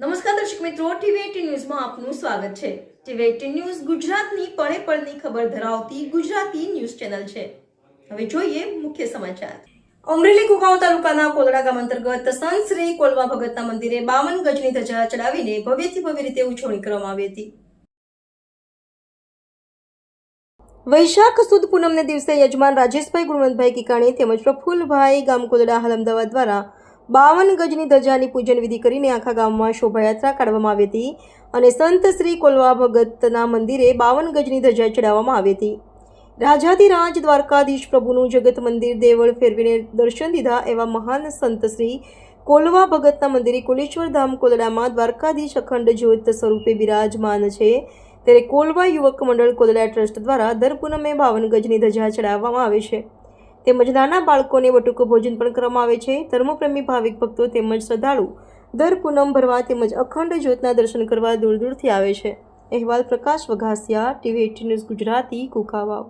નમસ્કાર દર્શક મિત્રો, ટીવી18 ન્યૂઝમાં આપનું સ્વાગત છે। ટીવી18 ન્યૂઝ ગુજરાતની પળે પળની ખબર ધરાવતી ગુજરાતી ન્યૂઝ ચેનલ છે। હવે જોઈએ મુખ્ય સમાચાર। અમરેલી કુકાઓ તાલુકાના કોલડા ગામ અંતર્ગત સંત શ્રી કોલવા ભગતના મંદિરે 52 ગજની ધજા ચડાવીને ભવ્યથી ભવ્ય રીતે ઉજવણી કરવામાં આવી હતી। વૈશાખ સુદ પૂનમને દિવસે યજમાન રાજેશભાઈ ગુણવંતભાઈ કિકાણી તેમજ પ્રફુલ્લભાઈ ગામ કોલડા હાલ અમદાવાદ દ્વારા 52 ગજની ધજાની પૂજન વિધિ કરીને આખા ગામમાં શોભાયાત્રા કાઢવામાં આવી હતી અને સંત શ્રી કોલવા ભગતના મંદિરે 52 ગજની ધજા ચડાવવામાં આવી હતી। રાજાધિરાજ દ્વારકાધીશ પ્રભુનું જગત મંદિર દેવળ ફેરવીને દર્શન દીધા એવા મહાન સંત શ્રી કોલવા ભગતના મંદિરે કોલેશ્વર ધામ કોલડામાં દ્વારકાધીશ અખંડ જ્યોત સ્વરૂપે બિરાજમાન છે। ત્યારે કોલવા યુવક મંડળ કોલડા ટ્રસ્ટ દ્વારા દર પૂનમે 52 ગજની ધજા ચડાવવામાં આવે છે તેમજ નાના બાળકોને બટુકો ભોજન પણ કરવામાં આવે છે। ધર્મપ્રેમી ભાવિક ભક્તો તેમજ શ્રદ્ધાળુ દર પૂનમ ભરવા તેમજ અખંડ જ્યોતના દર્શન કરવા દૂર દૂરથી આવે છે। અહેવાલ પ્રકાશ વઘાસિયા, ટીવી18 ન્યૂઝ ગુજરાતી, કુકાવાવ।